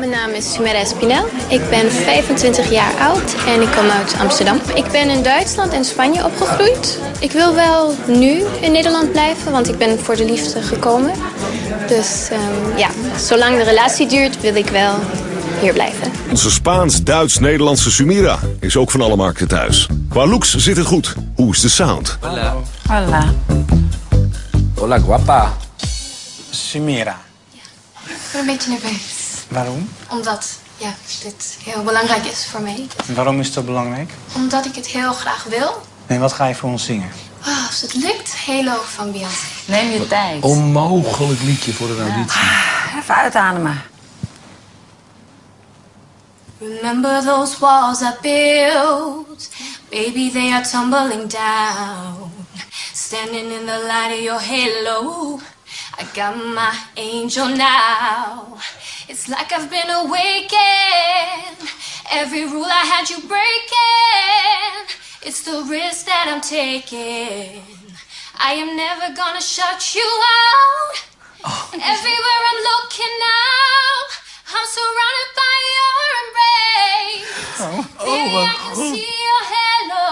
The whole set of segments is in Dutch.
Mijn naam is Sumera Espinel. Ik ben 25 jaar oud en ik kom uit Amsterdam. Ik ben in Duitsland en Spanje opgegroeid. Ik wil wel nu in Nederland blijven, want ik ben voor de liefde gekomen. Dus zolang de relatie duurt, wil ik wel hier blijven. Onze Spaans-Duits-Nederlandse Sumera is ook van alle markten thuis. Qua looks zit het goed. Hoe is de sound? Hola. Hola. Hola, guapa. Sumera. Ik ben een beetje nerveus. Waarom? Omdat dit heel belangrijk is voor mij. En waarom is dat belangrijk? Omdat ik het heel graag wil. En wat ga je voor ons zingen? Als het lukt, Halo van Beyoncé. Neem je tijd. Onmogelijk liedje voor de auditie. Even uitademen. Remember those walls I built? Baby, they are tumbling down. Standing in the light of your halo, I got my angel now. It's like I've been awakened. Every rule I had you breaking. It's the risk that I'm taking. I am never gonna shut you out. And everywhere I'm looking now, I'm surrounded by your embrace. Baby, I can see your halo.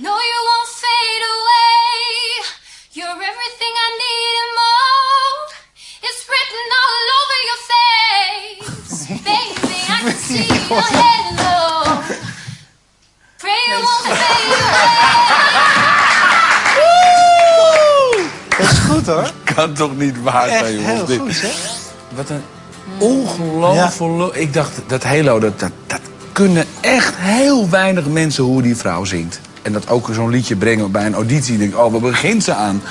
No, you won't fade away. You're everything I need and more. It's written all over your face. Baby, I can see your halo. Pray you won't fade away. Dat is goed hoor. Kan toch niet waar Echt zijn, jongens. heel Dit. goed, hè? Wat een ongelooflijk... Ik dacht, dat Halo, dat kunnen echt heel weinig mensen hoe die vrouw zingt. En dat ook zo'n liedje brengen bij een auditie. Denk ik, oh, waar begint ze aan?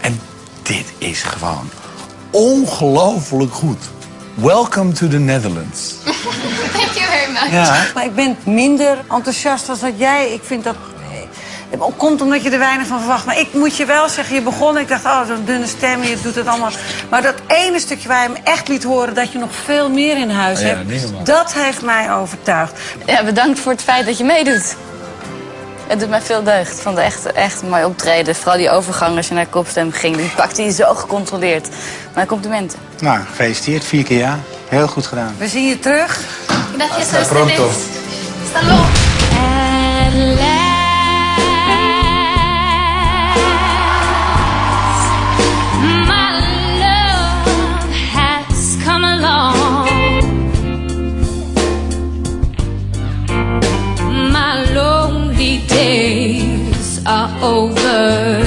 En dit is gewoon ongelooflijk goed. Welcome to the Netherlands. Thank you very much. Ja. Maar ik ben minder enthousiast dan dat jij. Ik vind dat... Het komt omdat je er weinig van verwacht. Maar ik moet je wel zeggen, je begon. Ik dacht, oh, zo'n dunne stem, je doet het allemaal. Maar dat ene stukje waar je hem echt liet horen... dat je nog veel meer in huis hebt... dat heeft mij overtuigd. Ja, bedankt voor het feit dat je meedoet. Het doet mij veel deugd. Ik vond het echt een mooi optreden. Vooral die overgang als je naar kopstem ging. Die pakte je zo gecontroleerd. Maar complimenten. Nou, gefeliciteerd. 4 keer ja. Heel goed gedaan. We zien je terug. Gracias Hasta pronto. Hasta luego. Days are over,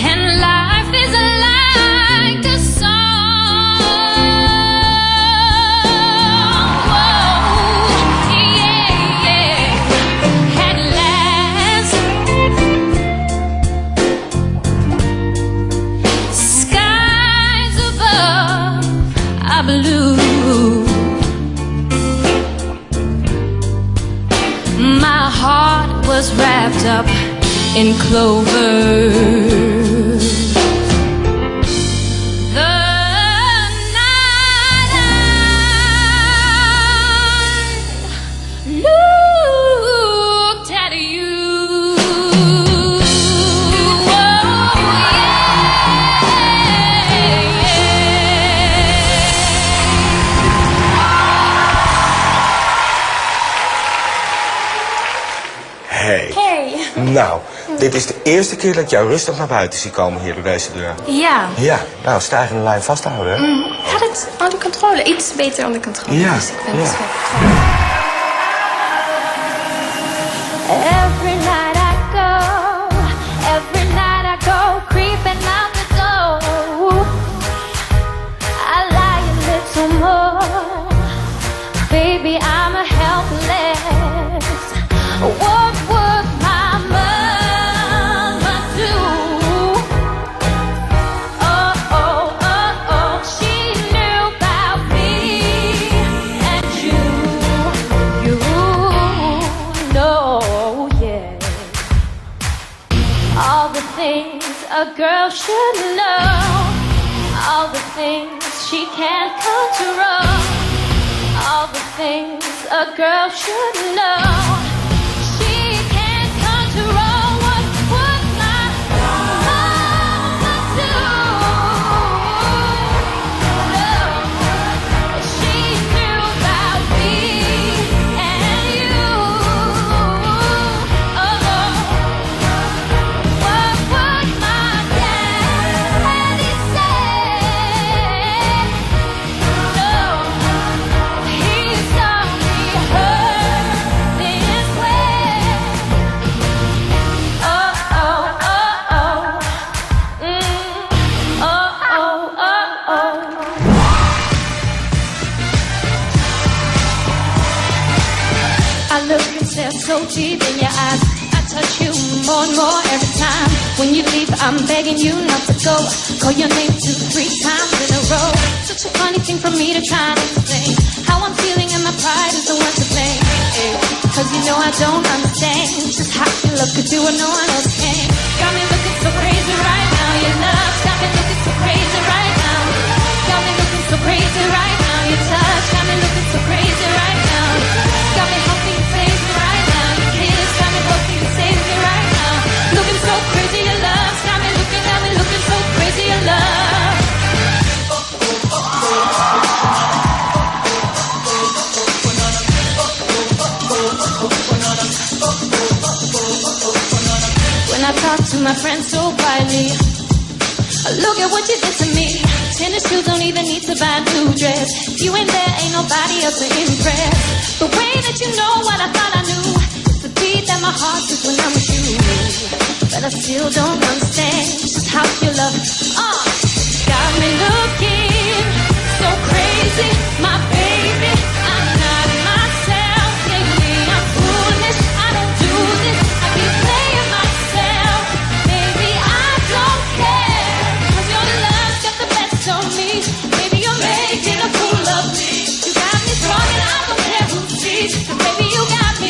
and life is like a song. Whoa, yeah, at last, skies above are blue. My heart was wrapped up in clover. The night I looked at you. Oh, Hey. Nou, dit is de eerste keer dat ik jou rustig naar buiten zie komen hier door deze deur. Ja. Ja, nou, stijgende lijn vasthouden, hè? Gaat het onder controle? Iets beter onder controle. Ja, Dus ik ben ja. best wel every night I go creeping out the door. I lie a little more, baby, I'm a helpless. What would my mama do? Oh, she knew about me and you know, yeah. All the things a girl should know, all the things she can't control, all the things a girl should know. see it in your eyes. I touch you more and more every time. When you leave, I'm begging you not to go. Call your name 2-3 times in a row. Such a funny thing for me to try and explain. How I'm feeling and my pride is the one to blame. Cause you know I don't understand just how your love could do what no one else can. Got me looking so crazy right now. Your love's got me looking so crazy right now. Got me looking so crazy right now. Your touch got me looking so crazy right now. Got me hoping you save me right now. Your kiss got me hoping you save me right now. Looking so crazy, your love's got me looking so crazy, your love. When I talk to my friends so quietly, look at what you did to me. Tennis shoes don't even need to buy a new dress. If you ain't there, ain't nobody else to impress. The way that you know what I thought I knew is the beat that my heart is when I'm with you. But I still don't understand just how you love it. Got me looking so crazy, my baby. I'm not myself lately. I'm foolish. I don't do this. I keep playing myself. Baby, I don't care. 'Cause your love's got the best of me. Baby, you're making a fool of me. You got me strong and I don't care who sees. 'Cause baby, you got me.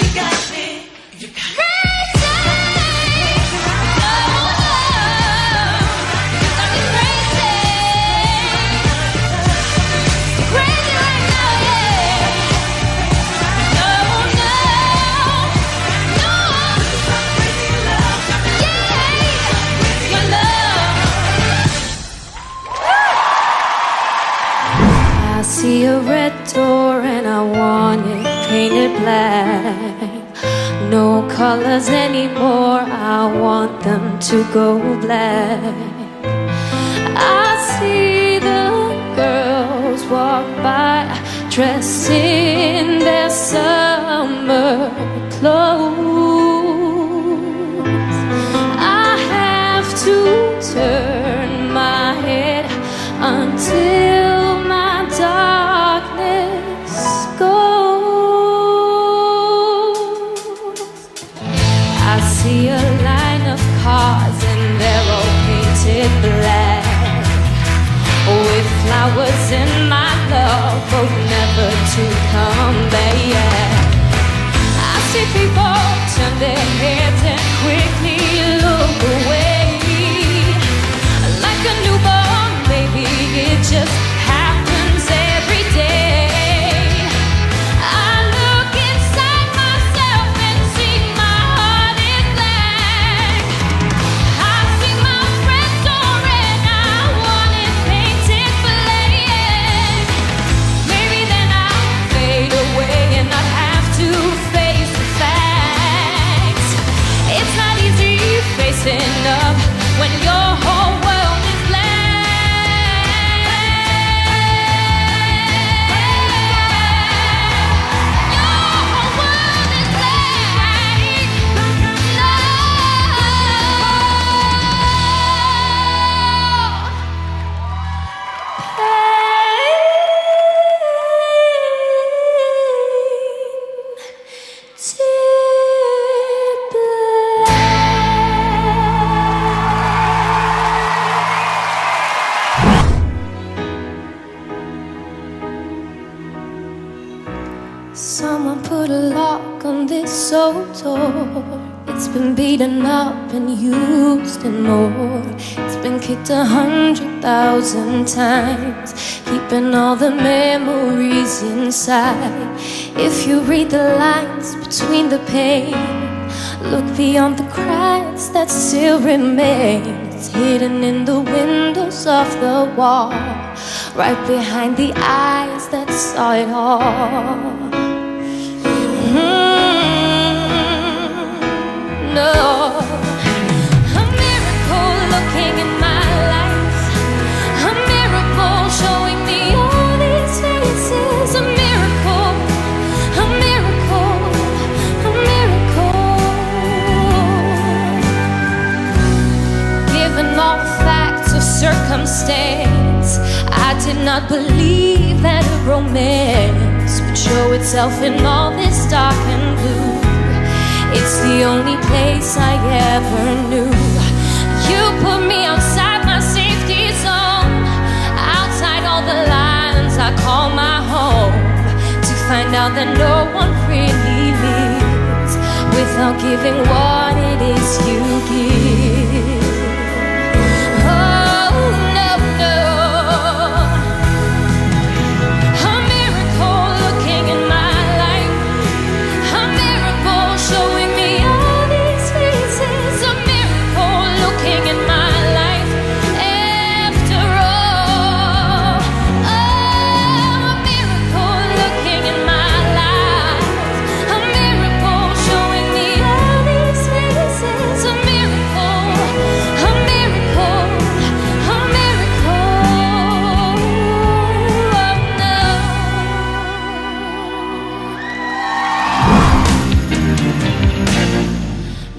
I see a red door and I want it painted black. No colors anymore, I want them to go black. I see the girls walk by dressed in their summer clothes. I have to turn my head until my darkness goes. I see a line of cars and they're all painted black, with flowers in my love, hope never to come back. I see people turn their heads and quickly look away, like a newborn baby. It just happens every day. I look inside myself and see my heart is black. I see my friends door and I want it painted black. Maybe then I'll fade away and not have to face the facts. It's not easy facing up when your whole world is black. Someone put a lock on this old door. It's been beaten up and used and more. It's been kicked 100,000 times, keeping all the memories inside. If you read the lines between the pain, look beyond the cracks that still remain. It's hidden in the windows of the wall, right behind the eyes that saw it all. No, a miracle looking in my life, a miracle showing me all these faces, a miracle, a miracle, a miracle. Given all the facts of circumstance, I did not believe that a romance would show itself in all this dark and blue. It's the only place I ever knew. You put me outside my safety zone, outside all the lines I call my home, to find out that no one really lives without giving what it is you give. Oh, no, no. A miracle looking in my life, a miracle showing me all these faces, a miracle looking in my life after all. Oh, a miracle looking in my life, a miracle showing me all these faces, a miracle, a miracle, a miracle. Oh, no.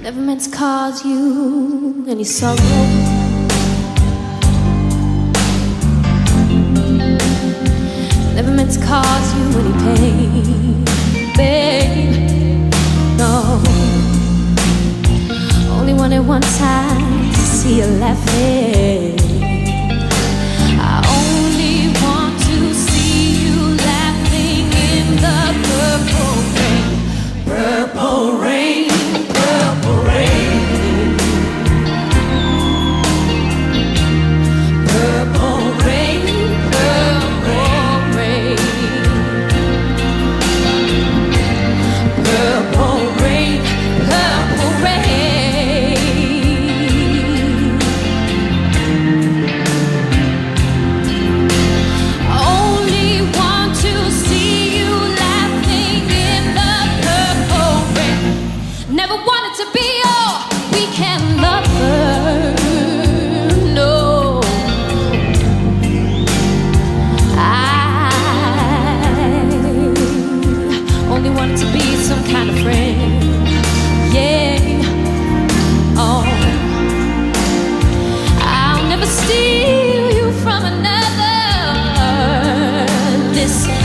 Never meant to cause you any sorrow. Never meant to cause you any pain, babe. No. Only wanted one time to see you laughing. I only want to see you laughing in the purple rain. Purple rain, purple rain. Purple rain, purple rain. Purple rain, purple rain. Only want to see you laughing in the purple rain. Never wanted to be your weekend lover, no. I only wanted to be some kind of friend, yeah. Oh, I'll never steal you from another. Listen,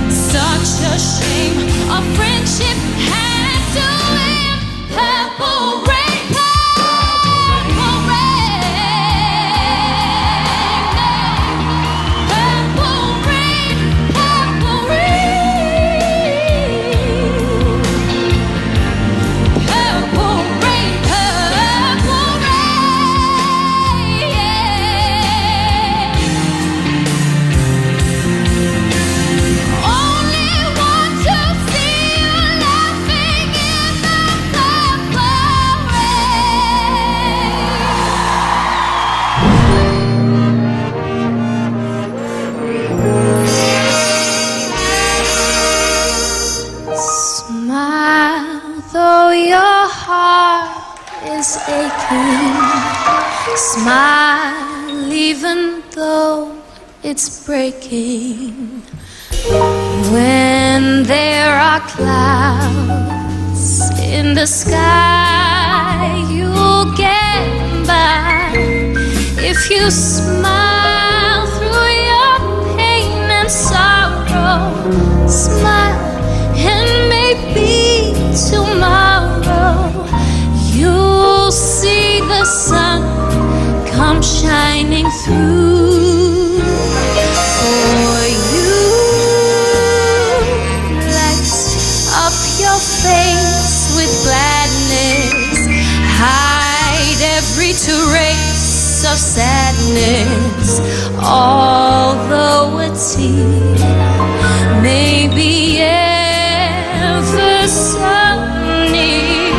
such a shame our friendship had to end. Purple rain, purple rain. Purple rain, purple rain. Purple rain, purple rain. Only want to see you laughing in the purple rain. Smile, though your heart is aching. Smile, even though it's breaking. When there are clouds in the sky, you'll get by if you smile through your pain and sorrow. Smile, and maybe tomorrow you'll see the sun come shining through for you. Light up your face with gladness, hide every trace of sadness, although a tear may be ever so near.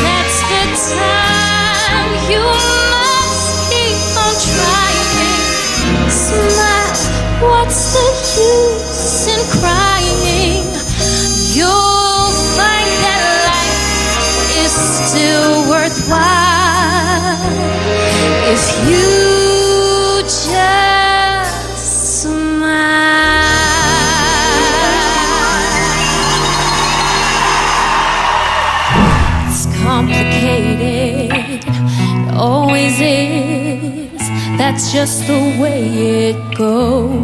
That's the time you must keep on trying. Smile, what's the use in crying? You'll find that life is still worthwhile if you just smile. It's complicated, it always is. That's just the way it goes.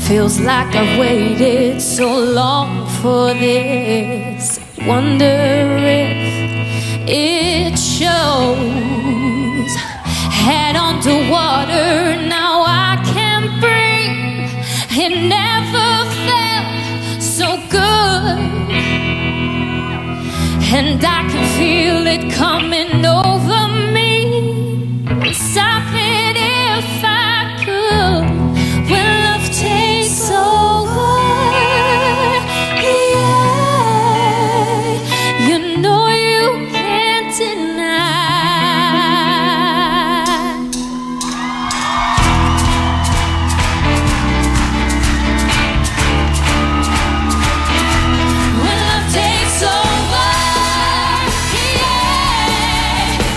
Feels like I've waited so long for this. Wonder if it shows. Head underwater, now I can't breathe. It never felt so good, and I can feel it coming over me. Stop it if I could. When love takes over, yeah, you know you can't deny. When love takes over, yeah,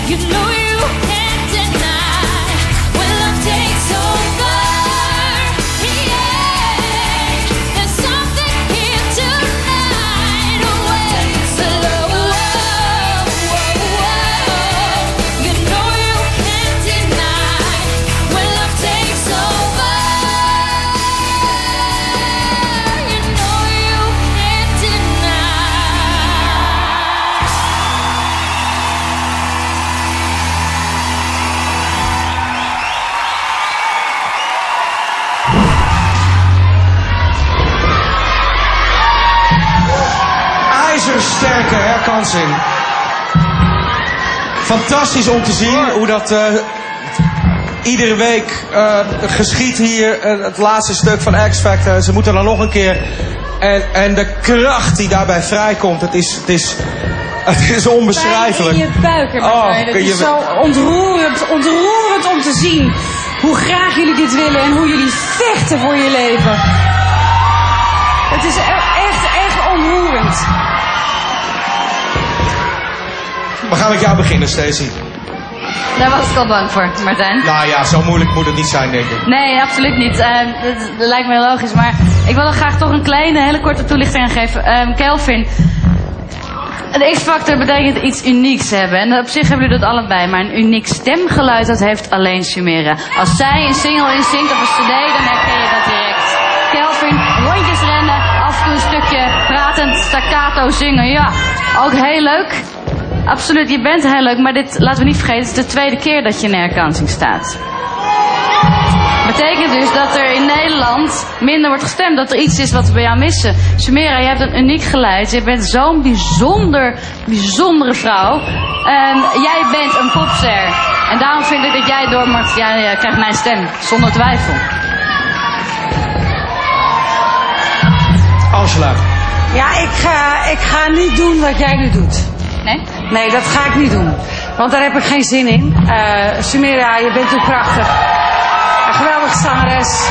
you know you can't deny. When love takes over, yeah, there's something here tonight. You know you can't deny. When love takes over, you know you can't deny. IJzersterke herkansing. Fantastisch om te zien hoe dat iedere week geschiet hier. Het laatste stuk van X Factor. Ze moeten dan nog een keer. En de kracht die daarbij vrijkomt, het is onbeschrijfelijk. Pijn in je buik erbij. Oh, Het is zo ontroerend om te zien hoe graag jullie dit willen en hoe jullie vechten voor je leven. Het is echt ontroerend. We gaan met jou beginnen, Stacey. Daar was ik al bang voor, Martijn. Nou ja, zo moeilijk moet het niet zijn, denk ik. Nee, absoluut niet. Dat lijkt me heel logisch. Maar ik wil er graag toch een hele korte toelichting aan geven. Kelvin, de X-Factor betekent iets unieks hebben. En op zich hebben jullie dat allebei. Maar een uniek stemgeluid, dat heeft alleen Chimera. Als zij een single inzingt of een cd, dan herken je dat direct. Kelvin, rondjes rennen, af en toe een stukje pratend, staccato zingen. Ja, ook heel leuk. Absoluut, je bent heel leuk, maar dit, laten we niet vergeten, het is de tweede keer dat je in herkansing staat. Betekent dus dat er in Nederland minder wordt gestemd, dat er iets is wat we bij jou missen. Chimera, je hebt een uniek geluid, je bent zo'n bijzondere vrouw. Jij bent een popster. En daarom vind ik dat jij door mag, jij krijgt mijn stem, zonder twijfel. Angela. Ja, ik ga niet doen wat jij nu doet. Nee? Nee, dat ga ik niet doen. Want daar heb ik geen zin in. Chimera, je bent ook prachtig. Een geweldige zangeres.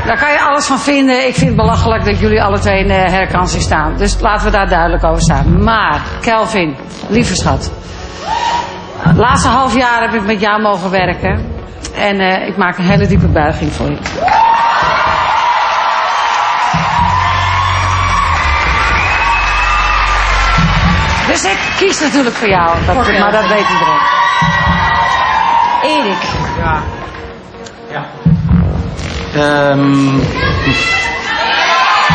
Daar kan je alles van vinden. Ik vind het belachelijk dat jullie alle twee in de herkansing staan. Dus laten we daar duidelijk over staan. Maar, Kelvin, lieve schat. Het laatste half jaar heb ik met jou mogen werken. En ik maak een hele diepe buiging voor je. Dus ik kies natuurlijk voor jou, maar dat weet iedereen. Erik. Ja.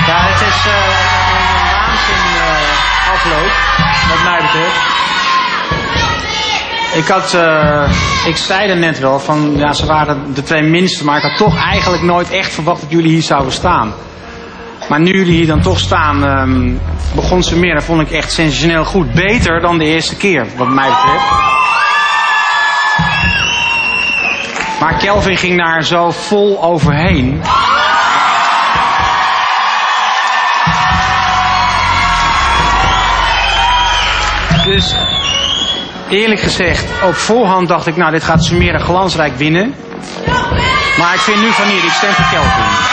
Ja, het is een waanzin afloop, wat mij betreft. Ik zei er net wel van, ja, ze waren de twee minste, maar ik had toch eigenlijk nooit echt verwacht dat jullie hier zouden staan. Maar nu jullie hier dan toch staan, begon ze meer. Dat vond ik echt sensationeel goed. Beter dan de eerste keer, wat mij betreft. Maar Kelvin ging daar zo vol overheen. Dus eerlijk gezegd, op voorhand dacht ik, nou, dit gaat Chimera glansrijk winnen. Maar ik vind nu van niet, ik stem voor Kelvin.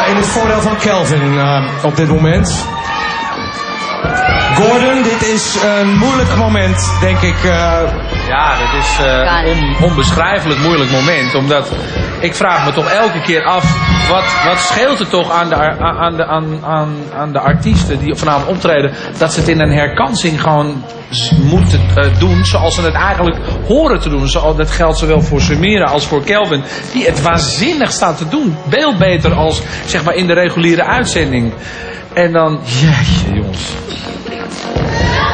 In het voordeel van Kelvin op dit moment. Gordon, dit is een moeilijk moment, denk ik. Ja, dit is een onbeschrijfelijk moeilijk moment. Omdat ik vraag me toch elke keer af, wat scheelt het toch aan de artiesten die vanavond optreden, dat ze het in een herkansing gewoon moeten doen zoals ze het eigenlijk horen te doen. Dat geldt zowel voor Samira als voor Kelvin, die het waanzinnig staat te doen. Veel beter als zeg maar in de reguliere uitzending. En dan, jeetje jongens.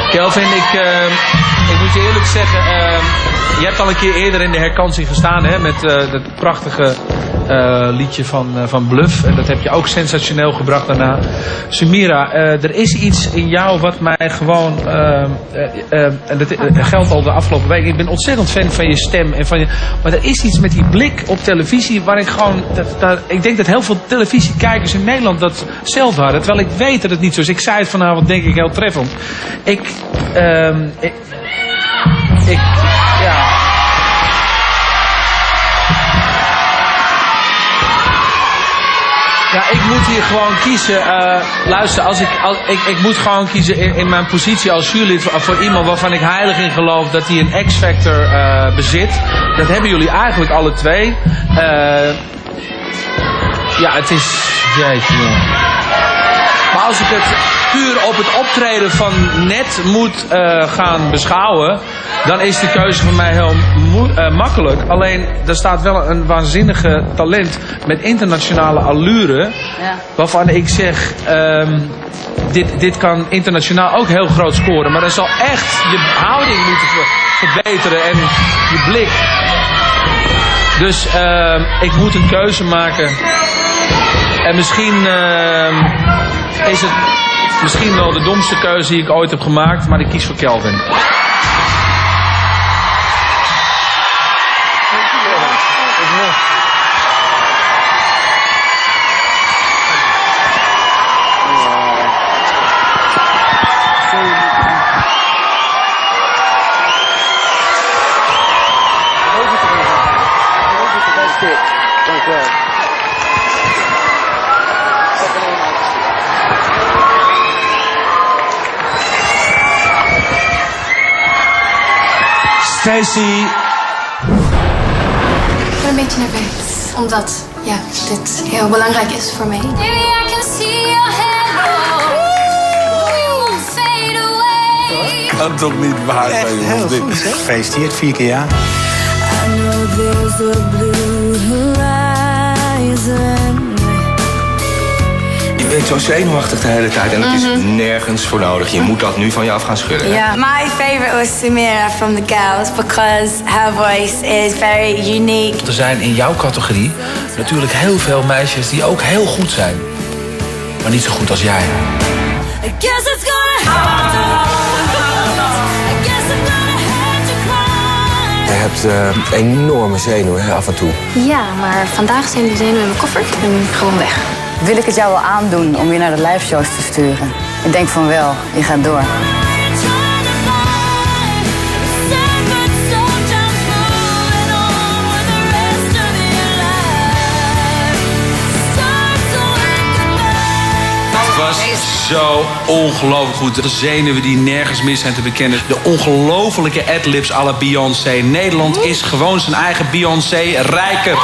Kelvin, ik moet je eerlijk zeggen, je hebt al een keer eerder in de herkansing gestaan, hè, met dat prachtige liedje van Bluff. En dat heb je ook sensationeel gebracht daarna. Samira, er is iets in jou wat mij gewoon, en dat geldt al de afgelopen week. Ik ben ontzettend fan van je stem en van je, maar er is iets met die blik op televisie waar ik gewoon, ik denk dat heel veel televisiekijkers in Nederland dat zelf hadden. Terwijl ik weet dat het niet zo is. Ik zei het vanavond, denk ik, heel treffend. Ja, ik moet hier gewoon kiezen. Luister, ik moet gewoon kiezen in mijn positie als jurylid voor iemand waarvan ik heilig in geloof dat hij een X-factor bezit. Dat hebben jullie eigenlijk alle twee. Ja, het is... Jeetje, jongen. Maar als ik het puur op het optreden van net moet gaan beschouwen, dan is de keuze voor mij heel makkelijk. Alleen, er staat wel een waanzinnige talent met internationale allure, ja, waarvan ik zeg, dit kan internationaal ook heel groot scoren. Maar dan zal echt je houding moeten verbeteren en je blik. Dus ik moet een keuze maken. En misschien is het misschien wel de domste keuze die ik ooit heb gemaakt, maar ik kies voor Kelvin. Stacey. Ik ben een beetje nerveus, omdat ja, dit heel belangrijk is voor mij. Baby, I can see your halo. We won't fade away. Kan toch niet waar zijn, jongens, dit. Gefeliciteerd, 4 keer ja. I know there's a blue horizon. Je bent zo zenuwachtig de hele tijd en dat is nergens voor nodig. Je moet dat nu van je af gaan schudden. Yeah, my favorite was Samira from the girls because her voice is very unique. Er zijn in jouw categorie natuurlijk heel veel meisjes die ook heel goed zijn. Maar niet zo goed als jij. I guess it's gonna have to I guess I'm gonna have to cry. Je hebt enorme zenuwen hè, af en toe. Ja, maar vandaag zijn die zenuwen in mijn koffer en gewoon weg. Wil ik het jou wel aandoen om je naar de live shows te sturen? Ik denk van wel, je gaat door. Het was zo ongelooflijk goed. De zenuwen die nergens mis zijn te bekennen. De ongelofelijke adlibs à la Beyoncé. Nederland is gewoon zijn eigen Beyoncé rijker.